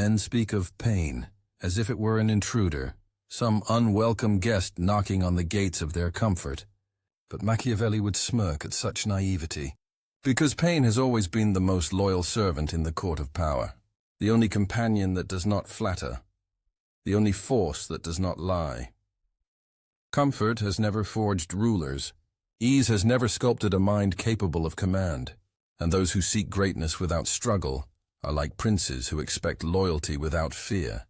Men speak of pain as if it were an intruder, some unwelcome guest knocking on the gates of their comfort. But Machiavelli would smirk at such naivety, because pain has always been the most loyal servant in the court of power, the only companion that does not flatter, the only force that does not lie. Comfort has never forged rulers. Ease has never sculpted a mind capable of command, and those who seek greatness without struggle are like princes who expect loyalty without fear,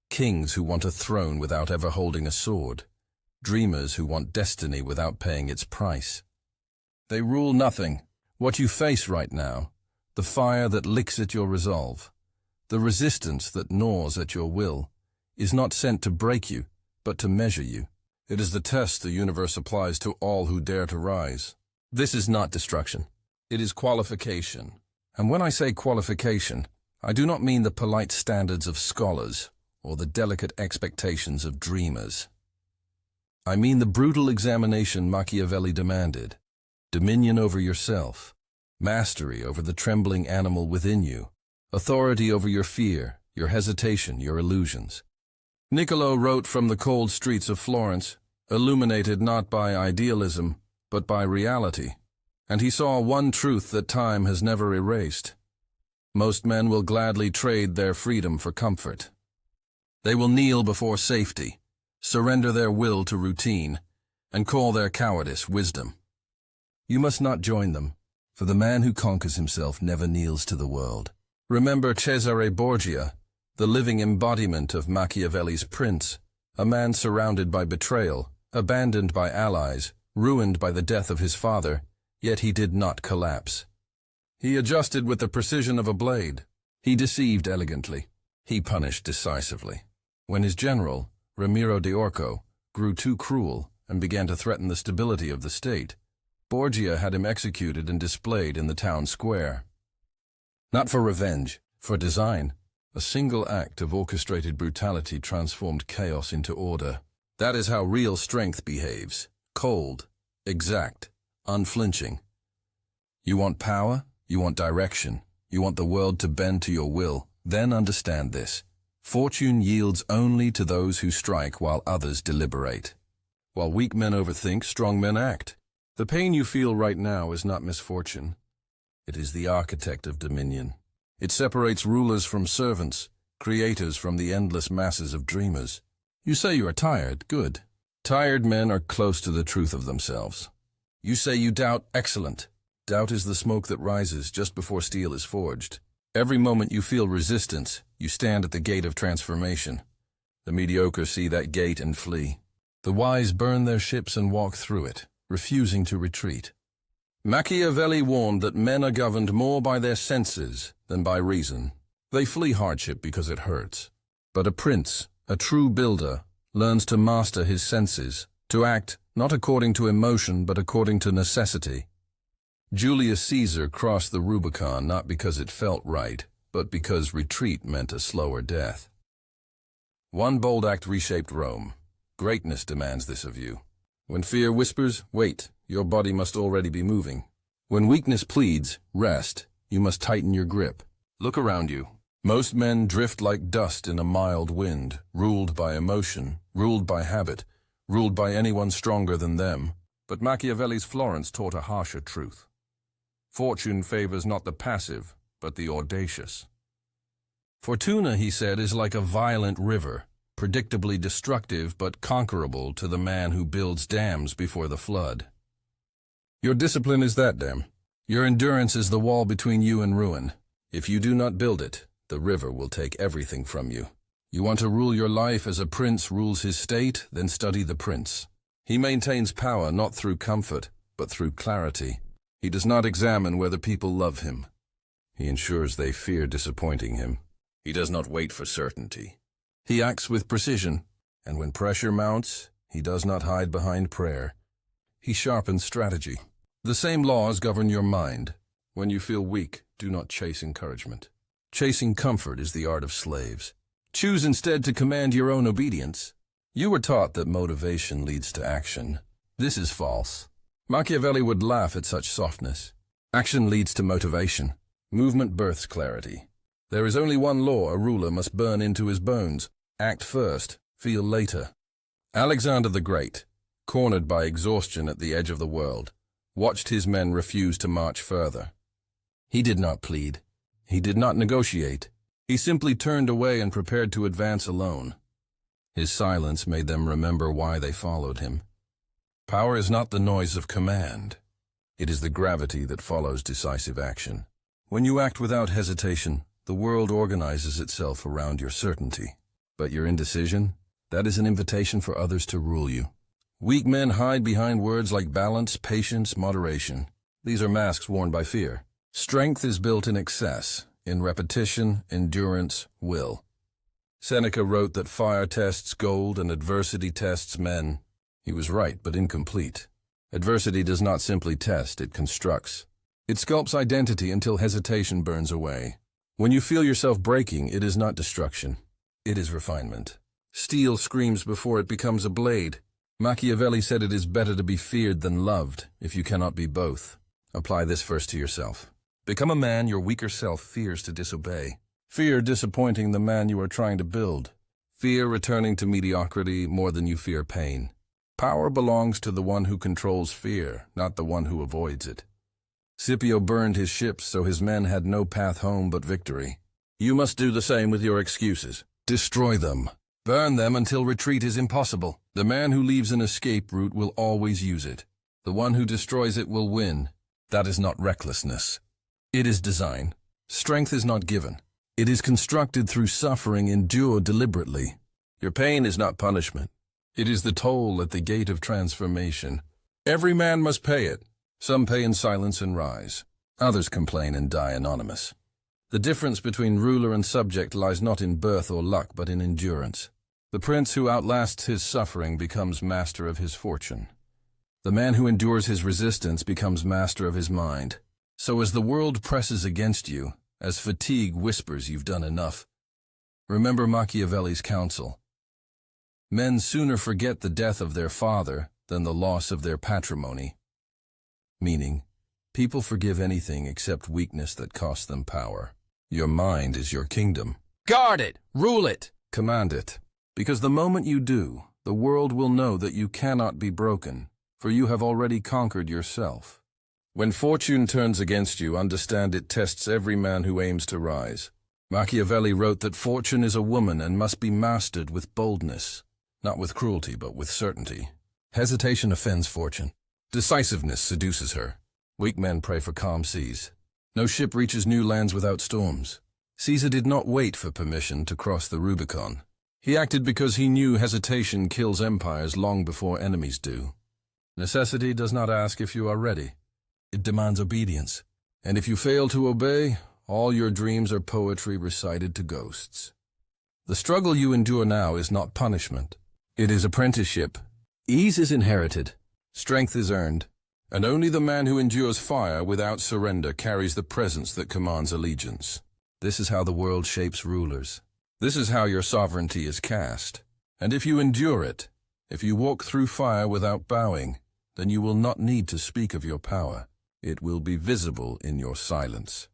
kings who want a throne without ever holding a sword, dreamers who want destiny without paying its price. They rule nothing. What you face right now, the fire that licks at your resolve, the resistance that gnaws at your will, is not sent to break you, but to measure you. It is the test the universe applies to all who dare to rise. This is not destruction. It is qualification. And when I say qualification, I do not mean the polite standards of scholars or the delicate expectations of dreamers. I mean the brutal examination Machiavelli demanded: dominion over yourself, mastery over the trembling animal within you, authority over your fear, your hesitation, your illusions. Niccolo wrote from the cold streets of Florence, illuminated not by idealism, but by reality. And he saw one truth that time has never erased. Most men will gladly trade their freedom for comfort. They will kneel before safety, surrender their will to routine, and call their cowardice wisdom. You must not join them, for the man who conquers himself never kneels to the world. Remember Cesare Borgia, the living embodiment of Machiavelli's prince, a man surrounded by betrayal, abandoned by allies, ruined by the death of his father, yet he did not collapse. He adjusted with the precision of a blade. He deceived elegantly. He punished decisively. When his general, Ramiro de Orco, grew too cruel and began to threaten the stability of the state, Borgia had him executed and displayed in the town square. Not for revenge, for design. A single act of orchestrated brutality transformed chaos into order. That is how real strength behaves: cold, exact, unflinching. You want power, you want direction, you want the world to bend to your will, then understand this. Fortune yields only to those who strike while others deliberate. While weak men overthink, strong men act. The pain you feel right now is not misfortune. It is the architect of dominion. It separates rulers from servants, creators from the endless masses of dreamers. You say you are tired, good. Tired men are close to the truth of themselves. You say you doubt, excellent. Doubt is the smoke that rises just before steel is forged. Every moment you feel resistance, you stand at the gate of transformation. The mediocre see that gate and flee. The wise burn their ships and walk through it, refusing to retreat. Machiavelli warned that men are governed more by their senses than by reason. They flee hardship because it hurts. But a prince, a true builder, learns to master his senses, to act not according to emotion but according to necessity. Julius Caesar crossed the Rubicon not because it felt right, but because retreat meant a slower death. One bold act reshaped Rome. Greatness demands this of you. When fear whispers, wait, your body must already be moving. When weakness pleads, rest, you must tighten your grip. Look around you. Most men drift like dust in a mild wind, ruled by emotion, ruled by habit, ruled by anyone stronger than them. But Machiavelli's Florence taught a harsher truth. Fortune favors not the passive, but the audacious. Fortuna, he said, is like a violent river, predictably destructive but conquerable to the man who builds dams before the flood. Your discipline is that dam. Your endurance is the wall between you and ruin. If you do not build it, the river will take everything from you. You want to rule your life as a prince rules his state, then study the prince. He maintains power not through comfort, but through clarity. He does not examine whether people love him. He ensures they fear disappointing him. He does not wait for certainty. He acts with precision, and when pressure mounts, he does not hide behind prayer. He sharpens strategy. The same laws govern your mind. When you feel weak, do not chase encouragement. Chasing comfort is the art of slaves. Choose instead to command your own obedience. You were taught that motivation leads to action. This is false. Machiavelli would laugh at such softness. Action leads to motivation. Movement births clarity. There is only one law a ruler must burn into his bones. Act first, feel later. Alexander the Great, cornered by exhaustion at the edge of the world, watched his men refuse to march further. He did not plead. He did not negotiate. He simply turned away and prepared to advance alone. His silence made them remember why they followed him. Power is not the noise of command. It is the gravity that follows decisive action. When you act without hesitation, the world organizes itself around your certainty. But your indecision, that is an invitation for others to rule you. Weak men hide behind words like balance, patience, moderation. These are masks worn by fear. Strength is built in excess, in repetition, endurance, will. Seneca wrote that fire tests gold and adversity tests men. He was right, but incomplete. Adversity does not simply test, it constructs. It sculpts identity until hesitation burns away. When you feel yourself breaking, it is not destruction. It is refinement. Steel screams before it becomes a blade. Machiavelli said it is better to be feared than loved, if you cannot be both. Apply this first to yourself. Become a man your weaker self fears to disobey. Fear disappointing the man you are trying to build. Fear returning to mediocrity more than you fear pain. Power belongs to the one who controls fear, not the one who avoids it. Scipio burned his ships so his men had no path home but victory. You must do the same with your excuses. Destroy them. Burn them until retreat is impossible. The man who leaves an escape route will always use it. The one who destroys it will win. That is not recklessness. It is design. Strength is not given. It is constructed through suffering endured deliberately. Your pain is not punishment. It is the toll at the gate of transformation. Every man must pay it. Some pay in silence and rise. Others complain and die anonymous. The difference between ruler and subject lies not in birth or luck, but in endurance. The prince who outlasts his suffering becomes master of his fortune. The man who endures his resistance becomes master of his mind. So as the world presses against you, as fatigue whispers you've done enough, remember Machiavelli's counsel. Men sooner forget the death of their father than the loss of their patrimony. Meaning, people forgive anything except weakness that costs them power. Your mind is your kingdom. Guard it! Rule it! Command it. Because the moment you do, the world will know that you cannot be broken, for you have already conquered yourself. When fortune turns against you, understand it tests every man who aims to rise. Machiavelli wrote that fortune is a woman and must be mastered with boldness, not with cruelty but with certainty. Hesitation offends fortune. Decisiveness seduces her. Weak men pray for calm seas. No ship reaches new lands without storms. Caesar did not wait for permission to cross the Rubicon. He acted because he knew hesitation kills empires long before enemies do. Necessity does not ask if you are ready. It demands obedience. And if you fail to obey, all your dreams are poetry recited to ghosts. The struggle you endure now is not punishment. It is apprenticeship. Ease is inherited. Strength is earned. And only the man who endures fire without surrender carries the presence that commands allegiance. This is how the world shapes rulers. This is how your sovereignty is cast. And if you endure it, if you walk through fire without bowing, then you will not need to speak of your power. It will be visible in your silence.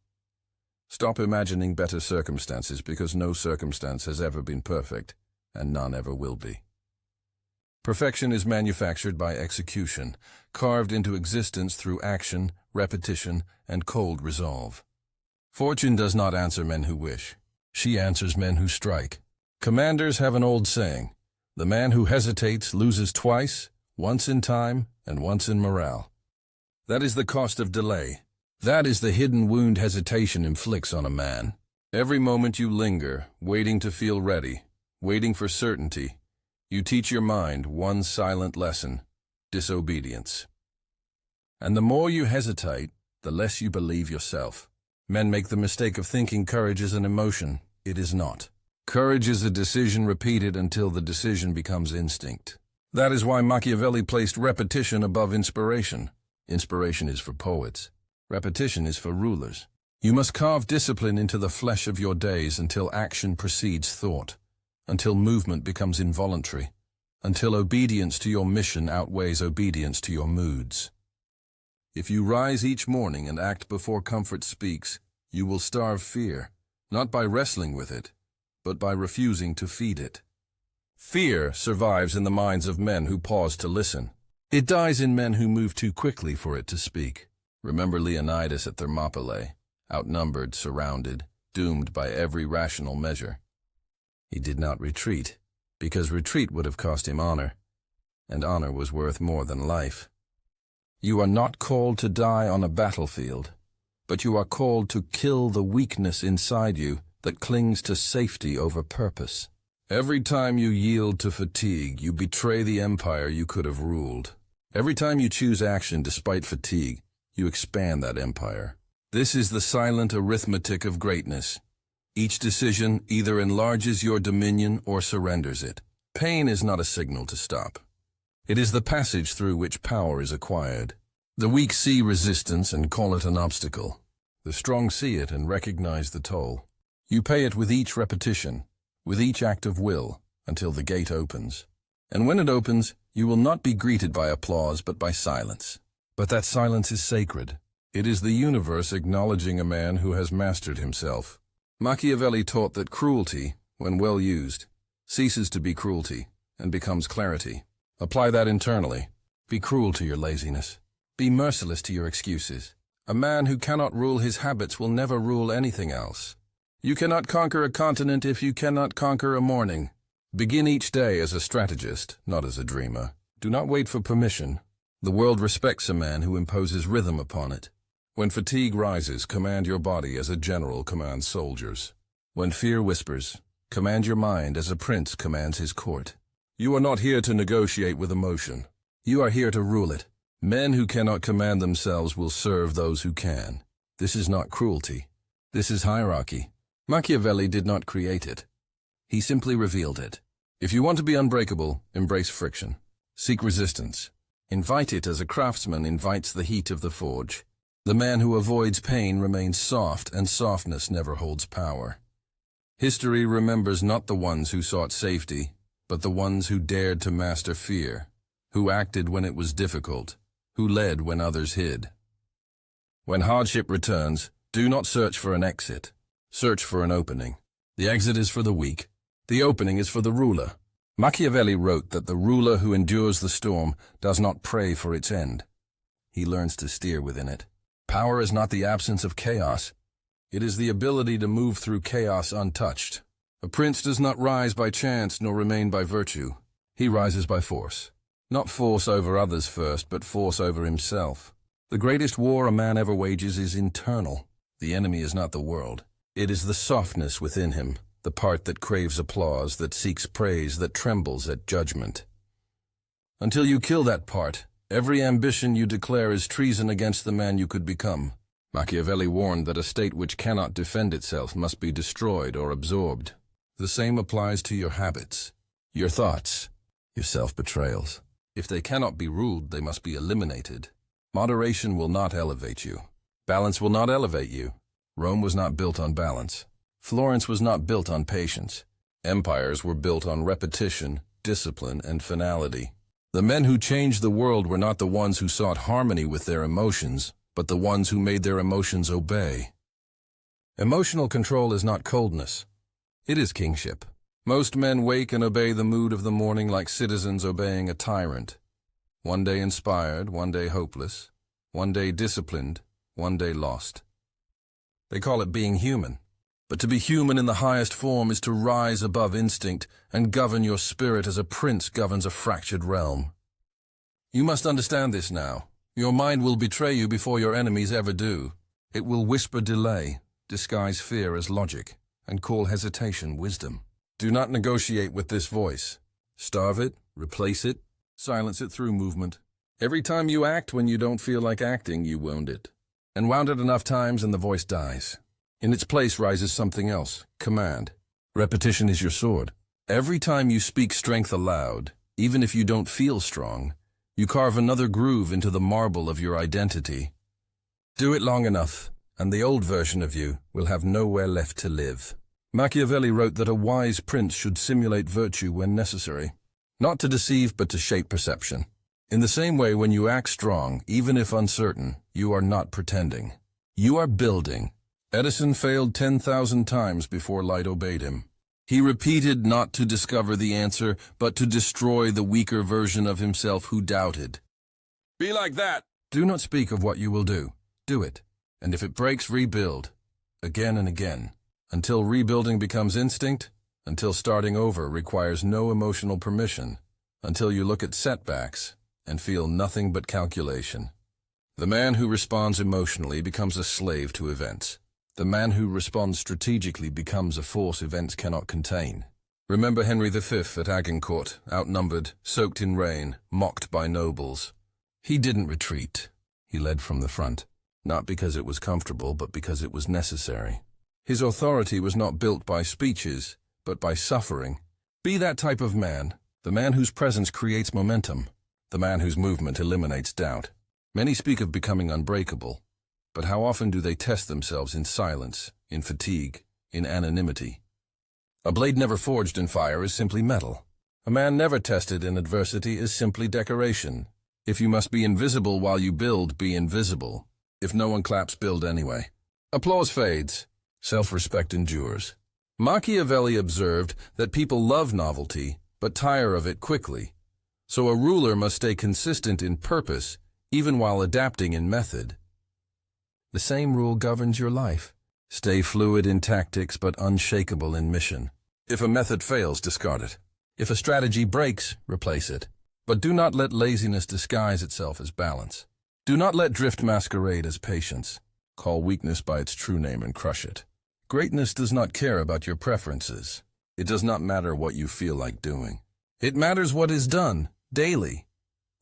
Stop imagining better circumstances, because no circumstance has ever been perfect, and none ever will be. Perfection is manufactured by execution, carved into existence through action, repetition, and cold resolve. Fortune does not answer men who wish. She answers men who strike. Commanders have an old saying, "The man who hesitates loses twice, once in time and once in morale." That is the cost of delay. That is the hidden wound hesitation inflicts on a man. Every moment you linger, waiting to feel ready, waiting for certainty, you teach your mind one silent lesson: disobedience. And the more you hesitate, the less you believe yourself. Men make the mistake of thinking courage is an emotion. It is not. Courage is a decision repeated until the decision becomes instinct. That is why Machiavelli placed repetition above inspiration. Inspiration is for poets. Repetition is for rulers. You must carve discipline into the flesh of your days until action precedes thought, until movement becomes involuntary, until obedience to your mission outweighs obedience to your moods. If you rise each morning and act before comfort speaks, you will starve fear. not by wrestling with it, but by refusing to feed it. Fear survives in the minds of men who pause to listen. It dies in men who move too quickly for it to speak. Remember Leonidas at Thermopylae, outnumbered, surrounded, doomed by every rational measure. He did not retreat, because retreat would have cost him honor, and honor was worth more than life. You are not called to die on a battlefield, but you are called to kill the weakness inside you that clings to safety over purpose. Every time you yield to fatigue, you betray the empire you could have ruled. Every time you choose action despite fatigue, you expand that empire. This is the silent arithmetic of greatness. Each decision either enlarges your dominion or surrenders it. Pain is not a signal to stop. It is the passage through which power is acquired. The weak see resistance and call it an obstacle. The strong see it and recognize the toll. You pay it with each repetition, with each act of will, until the gate opens. And when it opens, you will not be greeted by applause but by silence. But that silence is sacred. It is the universe acknowledging a man who has mastered himself. Machiavelli taught that cruelty, when well used, ceases to be cruelty and becomes clarity. Apply that internally. Be cruel to your laziness. Be merciless to your excuses. A man who cannot rule his habits will never rule anything else. You cannot conquer a continent if you cannot conquer a morning. Begin each day as a strategist, not as a dreamer. Do not wait for permission. The world respects a man who imposes rhythm upon it. When fatigue rises, command your body as a general commands soldiers. When fear whispers, command your mind as a prince commands his court. You are not here to negotiate with emotion. You are here to rule it. Men who cannot command themselves will serve those who can. This is not cruelty. This is hierarchy. Machiavelli did not create it. He simply revealed it. If you want to be unbreakable, embrace friction. Seek resistance. Invite it as a craftsman invites the heat of the forge. The man who avoids pain remains soft, and softness never holds power. History remembers not the ones who sought safety, but the ones who dared to master fear, who acted when it was difficult, who led when others hid. When hardship returns, do not search for an exit. Search for an opening. The exit is for the weak. The opening is for the ruler. Machiavelli wrote that the ruler who endures the storm does not pray for its end. He learns to steer within it. Power is not the absence of chaos. It is the ability to move through chaos untouched. A prince does not rise by chance nor remain by virtue. He rises by force. Not force over others first, but force over himself. The greatest war a man ever wages is internal. The enemy is not the world. It is the softness within him, the part that craves applause, that seeks praise, that trembles at judgment. Until you kill that part, every ambition you declare is treason against the man you could become. Machiavelli warned that a state which cannot defend itself must be destroyed or absorbed. The same applies to your habits, your thoughts, your self-betrayals. If they cannot be ruled, they must be eliminated. Moderation will not elevate you. Balance will not elevate you. Rome was not built on balance. Florence was not built on patience. Empires were built on repetition, discipline, and finality. The men who changed the world were not the ones who sought harmony with their emotions, but the ones who made their emotions obey. Emotional control is not coldness. It is kingship. Most men wake and obey the mood of the morning like citizens obeying a tyrant. One day inspired, one day hopeless, one day disciplined, one day lost. They call it being human. But to be human in the highest form is to rise above instinct and govern your spirit as a prince governs a fractured realm. You must understand this now. Your mind will betray you before your enemies ever do. It will whisper delay, disguise fear as logic, and call hesitation wisdom. Do not negotiate with this voice. Starve it, replace it, silence it through movement. Every time you act when you don't feel like acting, you wound it. And wound it enough times and the voice dies. In its place rises something else, command. Repetition is your sword. Every time you speak strength aloud, even if you don't feel strong, you carve another groove into the marble of your identity. Do it long enough, and the old version of you will have nowhere left to live. Machiavelli wrote that a wise prince should simulate virtue when necessary, not to deceive but to shape perception. In the same way, when you act strong, even if uncertain, you are not pretending. You are building, Edison failed 10,000 times before light obeyed him. He repeated not to discover the answer, but to destroy the weaker version of himself who doubted. Be like that. Do not speak of what you will do. Do it. And if it breaks, rebuild. Again and again. Until rebuilding becomes instinct, until starting over requires no emotional permission, until you look at setbacks and feel nothing but calculation. The man who responds emotionally becomes a slave to events. The man who responds strategically becomes a force events cannot contain. Remember Henry V at Agincourt, outnumbered, soaked in rain, mocked by nobles. He didn't retreat. He led from the front, not because it was comfortable, but because it was necessary. His authority was not built by speeches, but by suffering. Be that type of man, the man whose presence creates momentum, the man whose movement eliminates doubt. Many speak of becoming unbreakable, but how often do they test themselves in silence, in fatigue, in anonymity? A blade never forged in fire is simply metal. A man never tested in adversity is simply decoration. If you must be invisible while you build, be invisible. If no one claps, build anyway. Applause fades. Self-respect endures. Machiavelli observed that people love novelty, but tire of it quickly. So a ruler must stay consistent in purpose, even while adapting in method. The same rule governs your life. Stay fluid in tactics, but unshakable in mission. If a method fails, discard it. If a strategy breaks, replace it. But do not let laziness disguise itself as balance. Do not let drift masquerade as patience. Call weakness by its true name and crush it. Greatness does not care about your preferences. It does not matter what you feel like doing. It matters what is done, daily.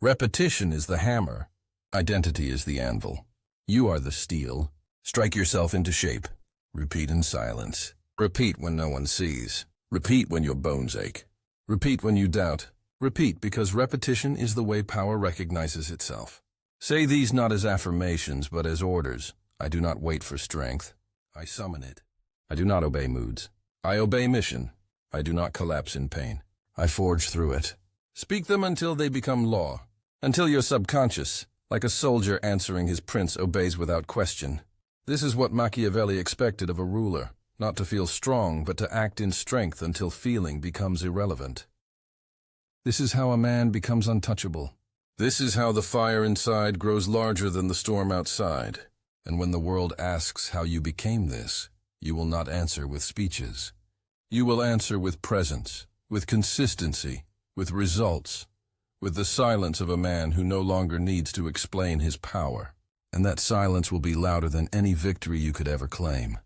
Repetition is the hammer. Identity is the anvil. You are the steel. Strike yourself into shape. Repeat in silence. Repeat when no one sees. Repeat when your bones ache. Repeat when you doubt. Repeat because repetition is the way power recognizes itself. Say these not as affirmations, but as orders. I do not wait for strength. I summon it. I do not obey moods. I obey mission. I do not collapse in pain. I forge through it. Speak them until they become law. Until your subconscious, like a soldier answering his prince, obeys without question. This is what Machiavelli expected of a ruler, not to feel strong, but to act in strength until feeling becomes irrelevant. This is how a man becomes untouchable. This is how the fire inside grows larger than the storm outside. And when the world asks how you became this, you will not answer with speeches. You will answer with presence, with consistency, with results, with the silence of a man who no longer needs to explain his power. And that silence will be louder than any victory you could ever claim.